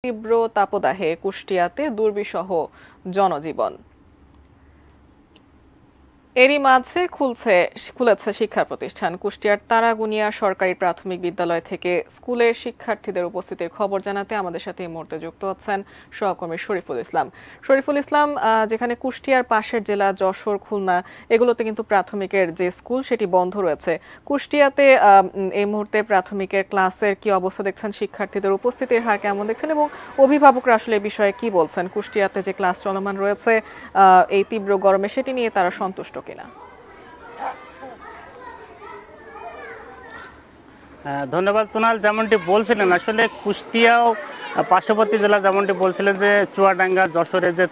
তীব্র তাপদাহে কুষ্টিয়াতে দুর্বিষহ জনজীবন। এরই মাঝে খুলেছে শিক্ষা প্রতিষ্ঠান। কুষ্টিয়ার তারাগুনিয়া সরকারি প্রাথমিক বিদ্যালয় থেকে স্কুলের শিক্ষার্থীদের উপস্থিতির খবর জানাতে আমাদের সাথে এই মুহূর্তে যুক্ত হচ্ছেন সহকর্মী শরীফুল ইসলাম। শরীফুল ইসলাম, যেখানে কুষ্টিয়ার পাশের জেলা যশোর, খুলনা এগুলোতে কিন্তু প্রাথমিকের যে স্কুল সেটি বন্ধ রয়েছে। কুষ্টিয়াতে এই মুহূর্তে প্রাথমিকের ক্লাসের কি অবস্থা দেখছেন, শিক্ষার্থীদের উপস্থিতির হার কেমন দেখছেন এবং অভিভাবকরা আসলে এই বিষয়ে কি বলছেন? কুষ্টিয়াতে যে ক্লাস চলমান রয়েছে এই তীব্র গরমে, সেটি নিয়ে তারা সন্তুষ্ট কিনা? ধন্যবাদ তুনাল। যেমনটি বলছিলেন, আসলে কুষ্টিয়াও পার্শ্ববর্তী জেলা যেমনটি বলছিলেন যে চুয়াডাঙ্গা, যশোরে যে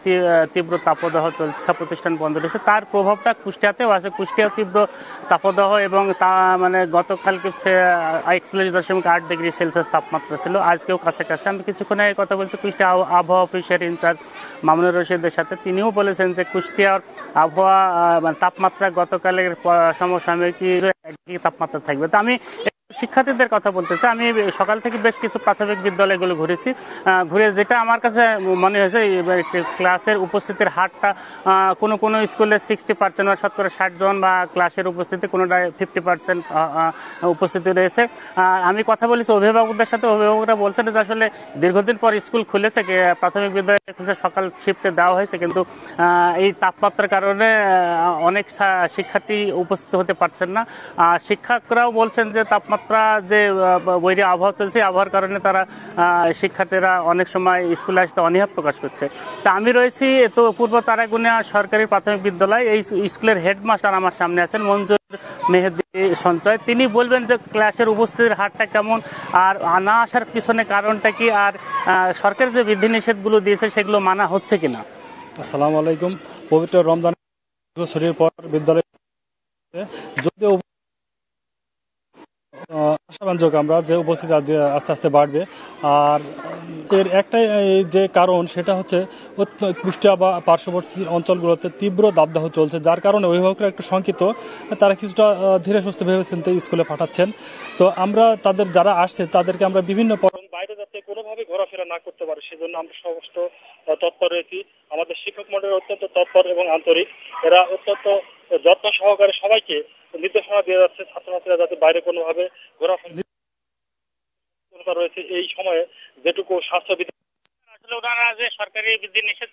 তীব্র তাপদাহ চলছে, শিক্ষা প্রতিষ্ঠান বন্ধ রয়েছে, তার প্রভাবটা কুষ্টিয়াতেও আছে। কুষ্টিয়া তীব্র তাপদাহ এবং তা মানে গতকালকে 41.8 ডিগ্রি সেলসিয়াস তাপমাত্রা ছিল, আজকেও কাছাকাছি। আমি কিছুক্ষণ আগে কথা বলছি কুষ্টিয়া আবহাওয়া অফিসের ইনচার্জ মামুনুর রশিদের সাথে। তিনিও বলেছেন যে কুষ্টিয়ার আবহাওয়া তাপমাত্রা গতকালের সমসাময়িক একই তাপমাত্রা থাকবে। তো আমি শিক্ষার্থীদের কথা বলতে চাই। আমি সকাল থেকে বেশ কিছু প্রাথমিক বিদ্যালয়গুলো ঘুরেছি। ঘুরে যেটা আমার কাছে মনে হয়েছে, ক্লাসের উপস্থিতির হারটা কোনো স্কুলে 60% বা 60 জন, বা ক্লাসের উপস্থিতি কোনোটায় 50% উপস্থিতি রয়েছে। আমি কথা বলেছি অভিভাবকদের সাথে। অভিভাবকরা বলছেন যে আসলে দীর্ঘদিন পর স্কুল খুলেছে, প্রাথমিক বিদ্যালয় খুলে সকাল শিফটে দেওয়া হয়েছে, কিন্তু এই তাপমাত্রার কারণে অনেক শিক্ষার্থী উপস্থিত হতে পারছেন না। শিক্ষকরাও বলছেন যে তাপমাত্রা যে বৈরী আবহাওয়া চলছে, আবহাওয়ার কারণে তারা শিক্ষার্থীরা অনেক সময় স্কুলে আসতে অনীহা প্রকাশ করছে। তা আমি রয়েছি তো পূর্ব তারাগুনিয়া সরকারি প্রাথমিক বিদ্যালয়। এই স্কুলের হেডমাস্টার আমার সামনে আছেন, মঞ্জুর মেহেদি সঞ্চয়। তিনি বলবেন যে ক্লাসের উপস্থিতির হারটা কেমন, আর না আসার পিছনে কারণটা কি, আর সরকার যে বিধিনিষেধগুলো দিয়েছে সেগুলো মানা হচ্ছে কিনা। আসসালামু আলাইকুম। পবিত্র রমজান ছুটির পর বিদ্যালয়ে যদিও আশাবাঞ্জক আমরা যে উপস্থিতি আস্তে আস্তে বাড়বে, আর এর একটাই যে কারণ সেটা হচ্ছে কুষ্টিয়া বা পার্শ্ববর্তী অঞ্চলগুলোতে তীব্র দাবদাহ চলছে, যার কারণে অভিভাবকরা একটু শঙ্কিত। তারা কিছুটা ধীরে সুস্থে ভেবেচিন্তে স্কুলে পাঠাচ্ছেন। তো আমরা তাদের যারা আসছে তাদেরকে আমরা বিভিন্ন বাইরে যাতে কোনোভাবে ঘোরাফেরা না করতে পারে সেজন্য আমরা সমস্ত তৎপর রয়েছি। আমাদের শিক্ষক মন্ডলী অত্যন্ত তৎপর এবং আন্তরিক। এরা অত্যন্ত যত্ন সহকারে সবাইকে নির্দেশনা দিয়ে যাচ্ছে ছাত্রছাত্রীরা যাতে বাইরে কোনোভাবে ঘোরাফেরা রয়েছে। এই সময়ে যেটুকু স্বাস্থ্যবিধি আসলে ওনারা যে সরকারি বিধিনিষেধ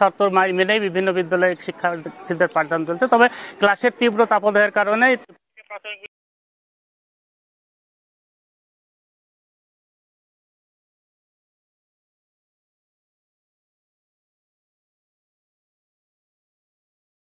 শর্ত মেনেই বিভিন্ন বিদ্যালয়ে শিক্ষার্থীদের পাঠদান চলছে। তবে ক্লাসের তীব্র তাপদাহের কারণে